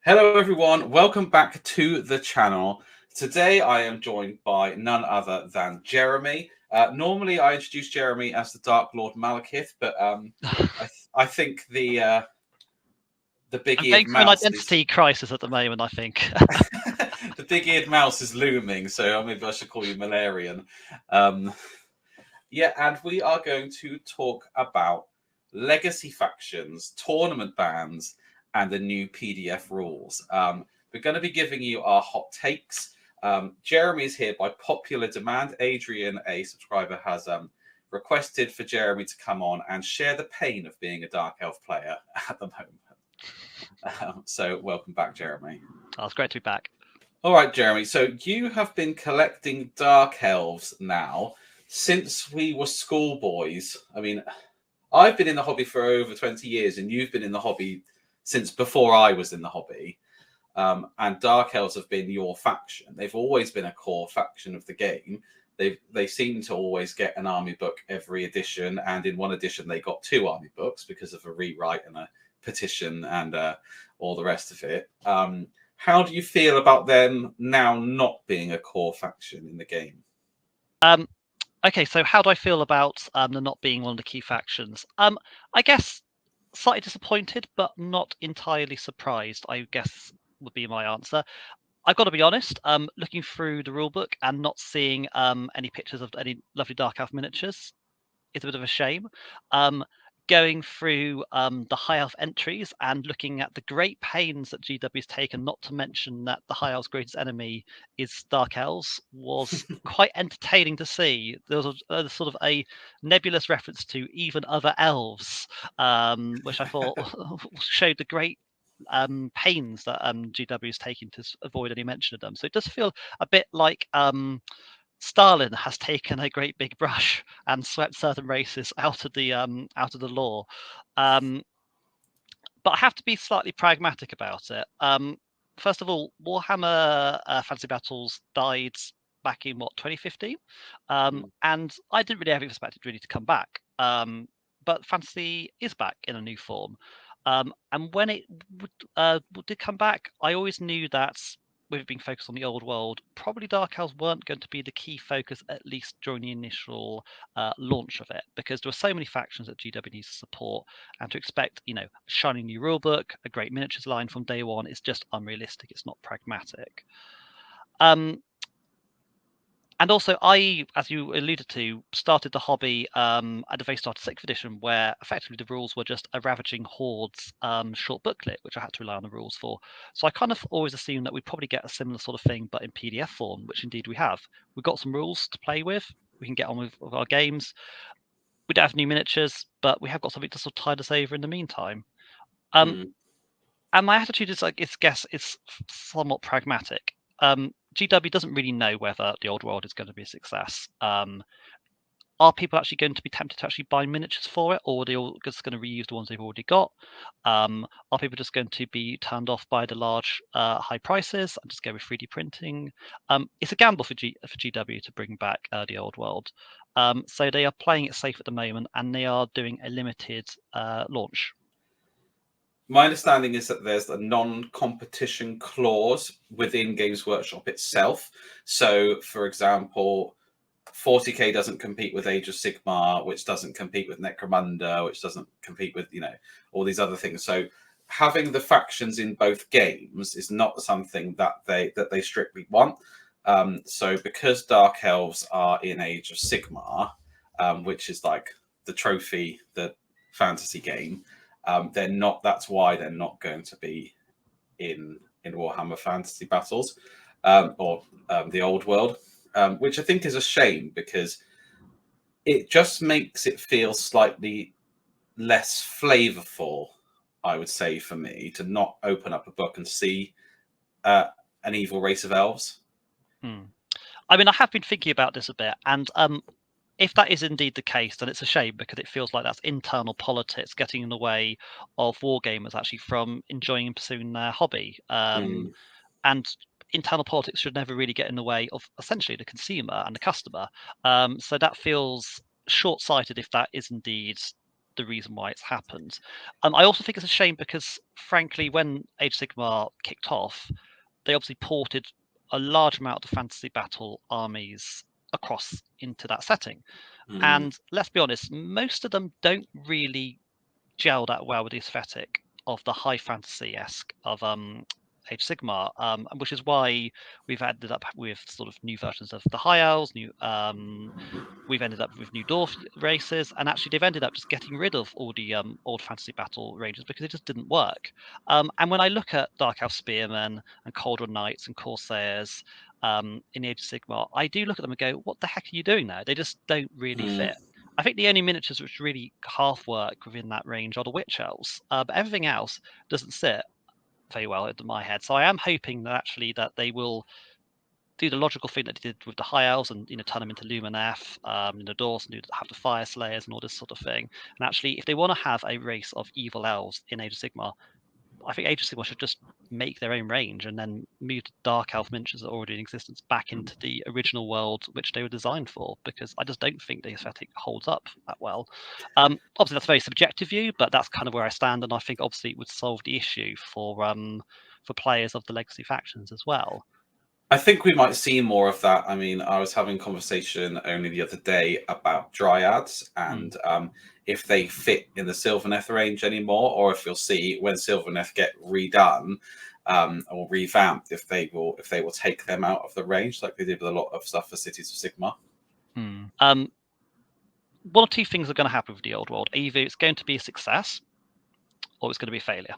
Hello everyone, welcome back to the channel. Today I am joined by none other than Jeremy. Normally I introduce Jeremy as the Dark Lord Malekith, but I think the I'm big-eared going through an mouse is identity crisis at the moment, I think. the big-eared mouse is looming, so maybe I should call you Malarian. Um, yeah, and we are going to talk about legacy factions, tournament bans, and the new PDF rules. We're going to be giving you our hot takes. Jeremy is here by popular demand. Adrian, a subscriber, has requested for Jeremy to come on and share the pain of being a Dark Elf player at the moment. So welcome back, Jeremy. Oh, it's great to be back. All right, Jeremy. So you have been collecting Dark Elves now since we were schoolboys. I mean, I've been in the hobby for over 20 years, and you've been in the hobby since before I was in the hobby. And Dark Elves have been your faction. They've always been a core faction of the game. They seem to always get an army book every edition, and in one edition they got 2 army books because of a rewrite and a petition and all the rest of it. How do you feel about them now not being a core faction in the game? Okay, so how do I feel about them not being one of the key factions? I guess slightly disappointed, but not entirely surprised, I guess would be my answer. I've got to be honest, looking through the rulebook and not seeing any pictures of any lovely Dark Elf miniatures is a bit of a shame. Going through the High Elf entries and looking at the great pains that GW's taken, not to mention that the High Elf's greatest enemy is Dark Elves, was quite entertaining to see. There was a sort of a nebulous reference to even other elves, which I thought showed the great pains that GW's taking to avoid any mention of them. So it does feel a bit like Stalin has taken a great big brush and swept certain races out of the law. But I have to be slightly pragmatic about it. First of all, Warhammer Fantasy Battles died back in 2015, and I didn't really ever expect it really to come back. But fantasy is back in a new form, and when it did come back, I always knew that with it being focused on the old world, probably Dark Elves weren't going to be the key focus, at least during the initial launch of it, because there were so many factions that GW needs to support, and to expect, a shiny new rulebook, a great miniatures line from day one is just unrealistic. It's not pragmatic. And also, I, as you alluded to, started the hobby at the very start of 6th edition, where effectively the rules were just a Ravaging Hordes short booklet, which I had to rely on the rules for. So I kind of always assumed that we'd probably get a similar sort of thing, but in PDF form, which indeed we have. We've got some rules to play with. We can get on with our games. We don't have new miniatures, but we have got something to sort of tide us over in the meantime. And my attitude is, it's somewhat pragmatic. GW doesn't really know whether the old world is going to be a success. Are people actually going to be tempted to actually buy miniatures for it, or are they all just going to reuse the ones they've already got? Are people just going to be turned off by the large, high prices and just go with 3D printing? It's a gamble for GW to bring back the old world. So they are playing it safe at the moment, and they are doing a limited launch. My understanding is that there's a non-competition clause within Games Workshop itself. So, for example, 40k doesn't compete with Age of Sigmar, which doesn't compete with Necromunda, which doesn't compete with, all these other things. So having the factions in both games is not something that they strictly want. So because Dark Elves are in Age of Sigmar, which is like the trophy, the fantasy game, they're not. That's why they're not going to be in Warhammer Fantasy Battles or the Old World, which I think is a shame because it just makes it feel slightly less flavorful. I would say for me to not open up a book and see an evil race of elves. I mean, I have been thinking about this a bit, and if that is indeed the case, then it's a shame because it feels like that's internal politics getting in the way of wargamers actually from enjoying and pursuing their hobby. And internal politics should never really get in the way of essentially the consumer and the customer. So that feels short-sighted if that is indeed the reason why it's happened. I also think it's a shame because, frankly, when Age of Sigmar kicked off, they obviously ported a large amount of fantasy battle armies across into that setting. And let's be honest, most of them don't really gel that well with the aesthetic of the high fantasy-esque of Age of Sigmar, which is why we've ended up with sort of new versions of the High Elves, we've ended up with new dwarf races, and actually they've ended up just getting rid of all the old fantasy battle ranges because it just didn't work. And when I look at Dark Elf Spearmen and Cauldron Knights and Corsairs in the Age of Sigmar, I do look at them and go, what the heck are you doing there? They just don't really fit. I think the only miniatures which really half work within that range are the Witch Elves, but everything else doesn't sit very well into my head. So I am hoping that actually that they will do the logical thing that they did with the High Elves and turn them into Lumineth, the Doors, and have the Fire Slayers and all this sort of thing. And actually, if they want to have a race of evil elves in Age of Sigmar, I think Age of Sigmar should just make their own range and then move the Dark Elf miniatures that are already in existence back into the original world which they were designed for, because I just don't think the aesthetic holds up that well. Obviously, that's a very subjective view, but that's kind of where I stand, and I think obviously it would solve the issue for players of the legacy factions as well. I think we might see more of that. I mean, I was having a conversation only the other day about dryads and if they fit in the Sylvaneth range anymore, or if you'll see when Sylvaneth get redone or revamped, if they will take them out of the range like they did with a lot of stuff for Cities of Sigmar. One or two things are going to happen with the old world. Either it's going to be a success or it's going to be a failure.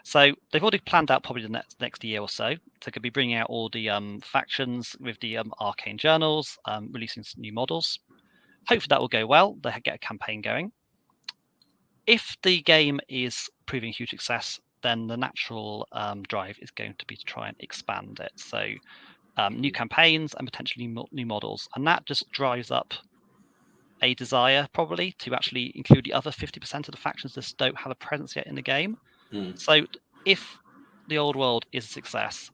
So they've already planned out probably the next year or so. So could be bringing out all the factions with the arcane journals, releasing some new models. Hopefully that will go well. They get a campaign going. If the game is proving a huge success, then the natural drive is going to be to try and expand it. So new campaigns and potentially new models, and that just drives up a desire probably to actually include the other 50% of the factions that don't have a presence yet in the game. So if the old world is a success,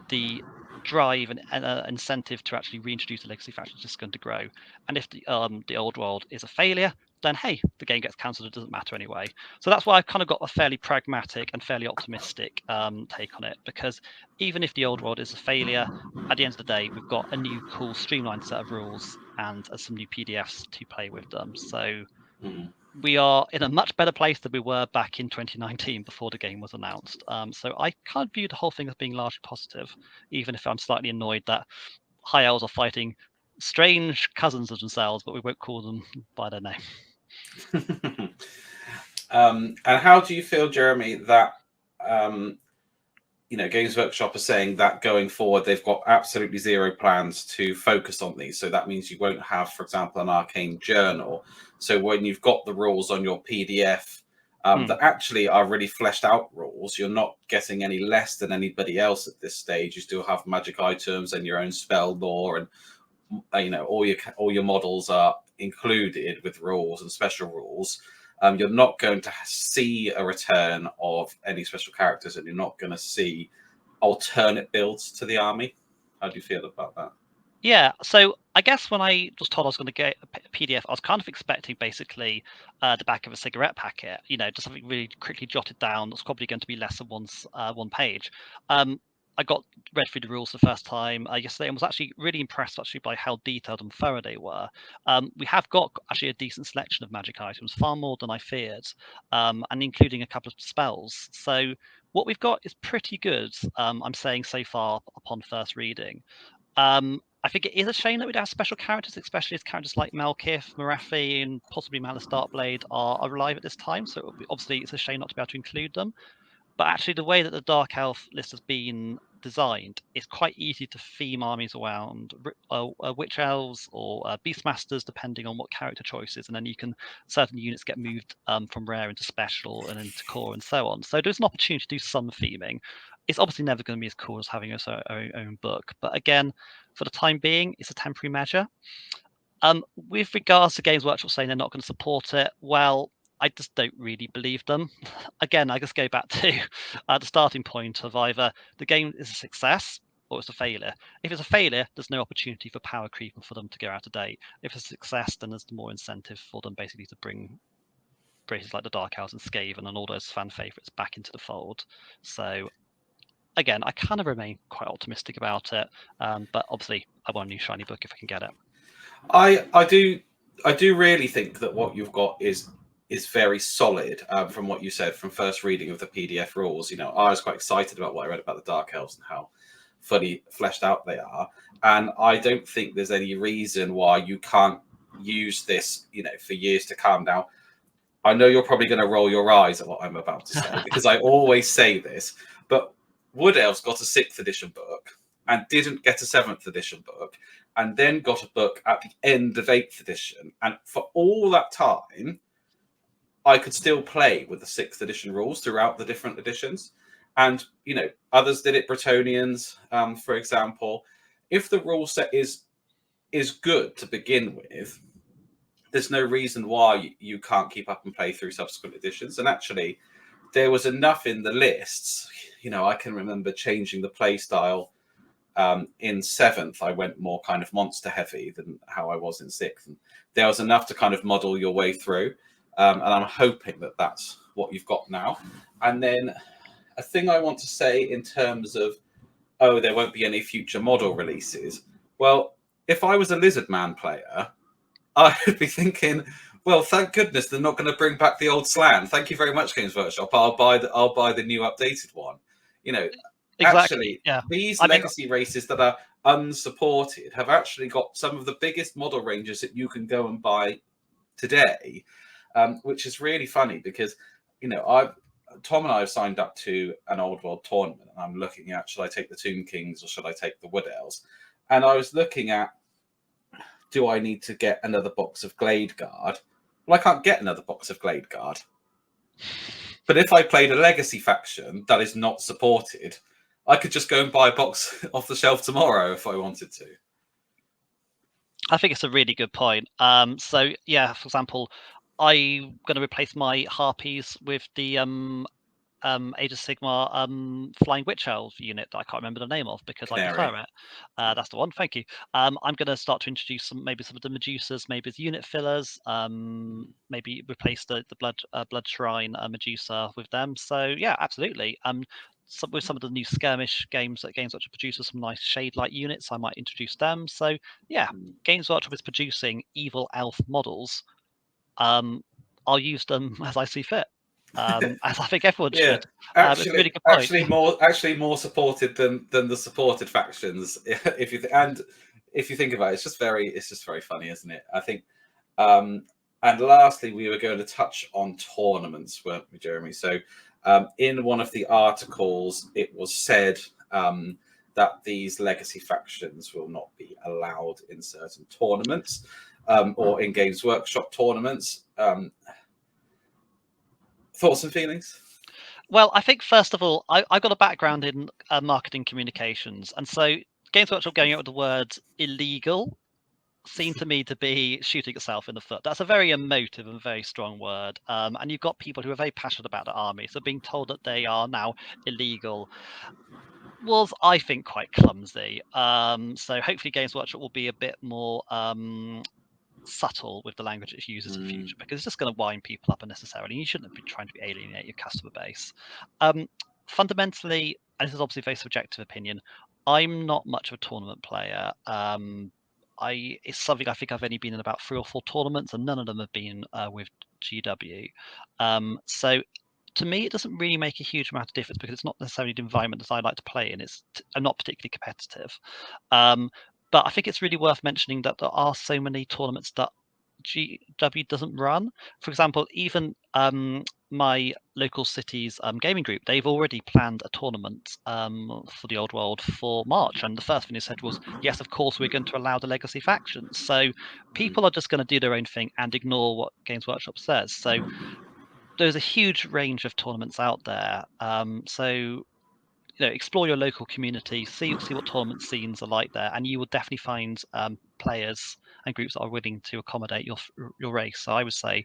the drive and incentive to actually reintroduce the legacy faction is just going to grow. And if the old world is a failure, then hey, the game gets cancelled. It doesn't matter anyway. So that's why I've kind of got a fairly pragmatic and fairly optimistic take on it, because even if the old world is a failure, at the end of the day, we've got a new cool streamlined set of rules and some new PDFs to play with them. So we are in a much better place than we were back in 2019 before the game was announced. So I kind of view the whole thing as being largely positive, even if I'm slightly annoyed that High Elves are fighting strange cousins of themselves, but we won't call them by their name. And how do you feel, Jeremy, that Games Workshop are saying that going forward they've got absolutely zero plans to focus on these? So that means you won't have, for example, an arcane journal. So when you've got the rules on your PDF that actually are really fleshed out rules, you're not getting any less than anybody else at this stage. You still have magic items and your own spell lore, and all your models are included with rules and special rules. You're not going to see a return of any special characters, and you're not going to see alternate builds to the army. How do you feel about that? Yeah, so I guess when I was told I was going to get a PDF, I was kind of expecting basically the back of a cigarette packet, just something really quickly jotted down that's probably going to be less than one page. I read through the rules the first time yesterday and was actually really impressed by how detailed and thorough they were. We have got actually a decent selection of magic items, far more than I feared, and including a couple of spells. So what we've got is pretty good, I'm saying so far upon first reading. I think it is a shame that we don't have special characters, especially as characters like Malkith, Marathi, and possibly Malus Darkblade are alive at this time. So obviously it's a shame not to be able to include them. But actually, the way that the Dark Elf list has been designed, it's quite easy to theme armies around Witch Elves or Beastmasters, depending on what character choices. And then certain units get moved from rare into special and into core and so on. So there's an opportunity to do some theming. It's obviously never going to be as cool as having its own book. But again, for the time being, it's a temporary measure. With regards to Games Workshop saying they're not going to support it, well, I just don't really believe them. Again, I just go back to the starting point of either the game is a success or it's a failure. If it's a failure, there's no opportunity for power creep and for them to go out of date. If it's a success, then there's more incentive for them basically to bring races like the Dark Elves and Skaven and all those fan favourites back into the fold. So again, I kind of remain quite optimistic about it, but obviously I want a new shiny book if I can get it. I do really think that what you've got is very solid. From what you said from first reading of the PDF rules, you know, I was quite excited about what I read about the Dark Elves and how fully fleshed out they are, and I don't think there's any reason why you can't use this, you know, for years to come. Now, I know you're probably going to roll your eyes at what I'm about to say because I always say this, but Wood Elves got a 6th edition book and didn't get a 7th edition book, and then got a book at the end of 8th edition. And for all that time, I could still play with the 6th edition rules throughout the different editions. And, you know, others did it, Bretonians, for example. If the rule set is good to begin with, there's no reason why you can't keep up and play through subsequent editions. And actually, there was enough in the lists. You know, I can remember changing the play style. In 7th, I went more kind of monster heavy than how I was in 6th. And there was enough to kind of model your way through. And I'm hoping that that's what you've got now. And then a thing I want to say in terms of, oh, there won't be any future model releases. Well, if I was a Lizard Man player, I would be thinking, well, thank goodness they're not going to bring back the old slam. Thank you very much, Games Workshop. I'll buy the new updated one. You know, Exactly. actually, these legacy races that are unsupported have actually got some of the biggest model ranges that you can go and buy today, which is really funny because, you know, Tom and I have signed up to an Old World tournament, and I'm looking at, should I take the Tomb Kings or should I take the Wood Elves? And I was looking at, do I need to get another box of Glade Guard? Well, I can't get another box of Glade Guard. But if I played a legacy faction that is not supported, I could just go and buy a box off the shelf tomorrow if I wanted to. I think it's a really good point. So yeah, for example, I'm going to replace my Harpies with the Age of Sigmar Flying Witch Elf unit that I can't remember the name of because Canary. I prefer it. That's the one. Thank you. I'm going to start to introduce some of the Medusas, maybe as unit fillers. Maybe replace the Blood Shrine Medusa with them. So yeah, absolutely. With some of the new skirmish games that Games Workshop produces, some nice shade-like units, I might introduce them. So yeah, Games Workshop is producing evil elf models. I'll use them as I see fit. As I think everyone should. It's a really good point. Actually more supported than the supported factions. If you think about it, it's just very funny, isn't it? I think. And lastly, we were going to touch on tournaments, weren't we, Jeremy? So, in one of the articles, it was said that these legacy factions will not be allowed in certain tournaments or in Games Workshop tournaments. Thoughts and feelings? Well, I think first of all, I've got a background in marketing communications, and so Games Workshop going out with the word illegal seemed to me to be shooting itself in the foot. That's a very emotive and very strong word, and you've got people who are very passionate about the army, so being told that they are now illegal was, I think, quite clumsy. So hopefully Games Workshop will be a bit more subtle with the language it uses in future, because it's just going to wind people up unnecessarily. You shouldn't be trying to alienate your customer base. Fundamentally, and this is obviously a very subjective opinion, I'm not much of a tournament player. It's something I think I've only been in about 3 or 4 tournaments, and none of them have been with GW. So to me, it doesn't really make a huge amount of difference because it's not necessarily the environment that I like to play in. I'm not particularly competitive. But I think it's really worth mentioning that there are so many tournaments that GW doesn't run. For example, even my local city's gaming group, they've already planned a tournament for the Old World for March. And the first thing they said was, yes, of course, we're going to allow the legacy factions. So people are just going to do their own thing and ignore what Games Workshop says. So there's a huge range of tournaments out there. So explore your local community, see what tournament scenes are like there, and you will definitely find players and groups that are willing to accommodate your race. So I would say,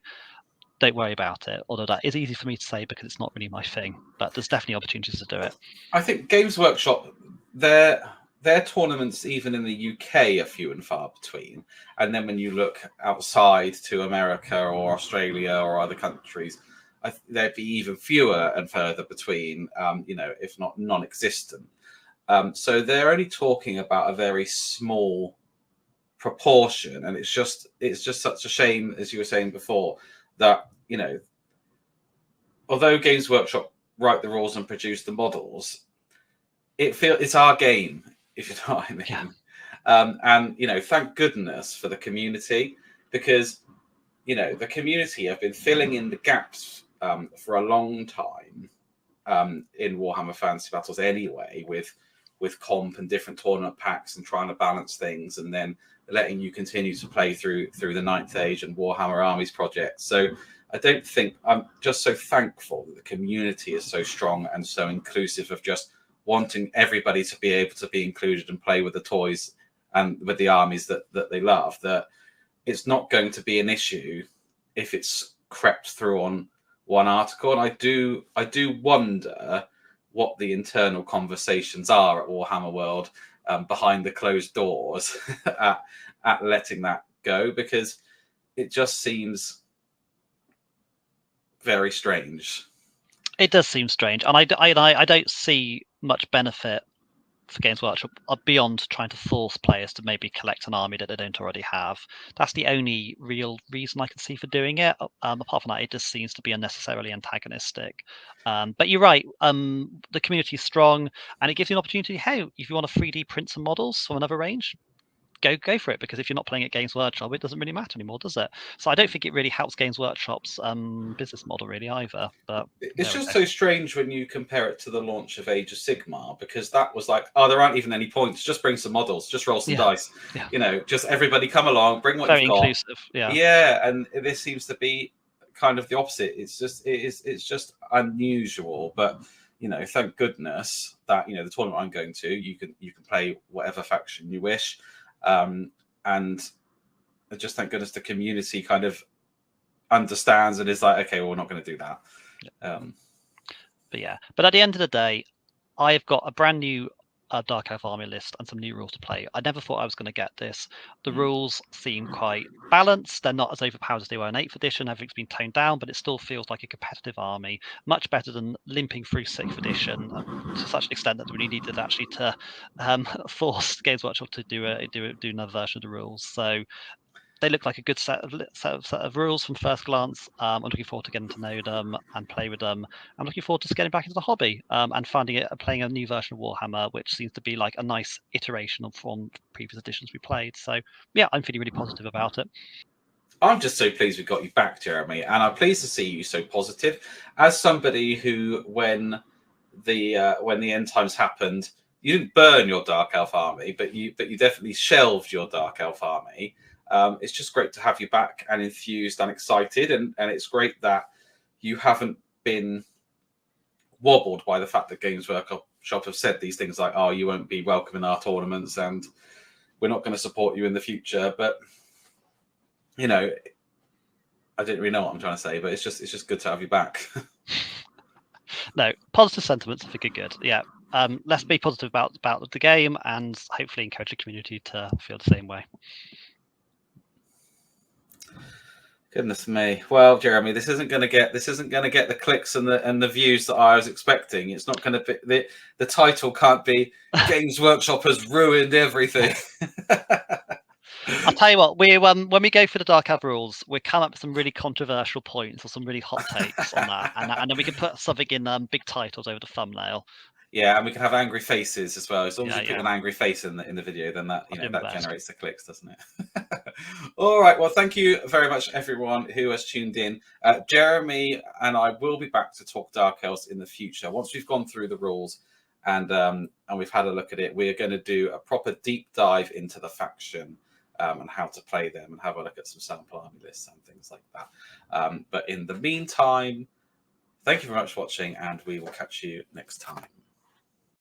don't worry about it. Although that is easy for me to say because it's not really my thing, but there's definitely opportunities to do it. I think Games Workshop, their their tournaments, even in the UK, are few and far between. And then when you look outside to America or Australia or other countries, there'd be even fewer and further between, if not non-existent. So they're only talking about a very small proportion, and it's just such a shame, as you were saying before, that although Games Workshop write the rules and produce the models, it's our game, if you know what I mean. Yeah. And thank goodness for the community, because the community have been filling in the gaps for a long time in Warhammer Fantasy Battles anyway, with comp and different tournament packs and trying to balance things, and then letting you continue to play through the Ninth Age and Warhammer Armies project. So I'm just so thankful that the community is so strong and so inclusive of just wanting everybody to be able to be included and play with the toys and with the armies that they love, that it's not going to be an issue if it's crept through on one article. And I do wonder what the internal conversations are at Warhammer World behind the closed doors at letting that go, because it just seems very strange. It does seem strange, and I don't see much benefit for Games Workshop beyond trying to force players to maybe collect an army that they don't already have. That's the only real reason I can see for doing it. Apart from that, it just seems to be unnecessarily antagonistic. But you're right. The community is strong, and it gives you an opportunity. Hey, if you want to 3D print some models from another range, go for it, because if you're not playing at Games Workshop, it doesn't really matter anymore, does it? So I don't think it really helps Games Workshop's business model really either. But it's just so strange when you compare it to the launch of Age of Sigmar, because that was like, oh, there aren't even any points, just bring some models, just roll some dice, just everybody come along, bring what you've got. Very inclusive. And this seems to be kind of the opposite. It's just unusual, but thank goodness that the tournament I'm going to, you can play whatever faction you wish. And just thank goodness the community kind of understands and is like, okay, well, we're not going to do that. But at the end of the day, I've got a brand new Dark Elf army list and some new rules to play. I never thought I was going to get this. The rules seem quite balanced. They're not as overpowered as they were in 8th edition. Everything's been toned down, but it still feels like a competitive army. Much better than limping through 6th edition to such an extent that we needed actually to force Games Workshop to do another version of the rules. So they look like a good set of rules from first glance. I'm looking forward to getting to know them and play with them. I'm looking forward to getting back into the hobby and playing a new version of Warhammer, which seems to be like a nice iteration from previous editions we played. So yeah, I'm feeling really positive about it. I'm just so pleased we got you back, Jeremy, and I'm pleased to see you so positive. As somebody who, when the end times happened, you didn't burn your Dark Elf army, but you definitely shelved your Dark Elf army. It's just great to have you back and enthused and excited, and it's great that you haven't been wobbled by the fact that Games Workshop have said these things like, oh, you won't be welcome in our tournaments and we're not going to support you in the future. But I didn't really know what I'm trying to say, but it's just good to have you back. No, positive sentiments I think are good. Yeah. Let's be positive about the game and hopefully encourage the community to feel the same way. Goodness me. Well, Jeremy, this isn't going to get the clicks and the views that I was expecting. It's not going to be the title can't be Games Workshop has ruined everything. I'll tell you what, when we go for the Dark Elf rules, we come up with some really controversial points or some really hot takes on that, and then we can put something in big titles over the thumbnail. Yeah, and we can have angry faces as well. As long as you put an angry face in the video, then that that generates the clicks, doesn't it? All right. Well, thank you very much, everyone who has tuned in. Jeremy and I will be back to talk Dark Elves in the future once we've gone through the rules and we've had a look at it. We're going to do a proper deep dive into the faction and how to play them, and have a look at some sample army lists and things like that. But in the meantime, thank you very much for watching, and we will catch you next time.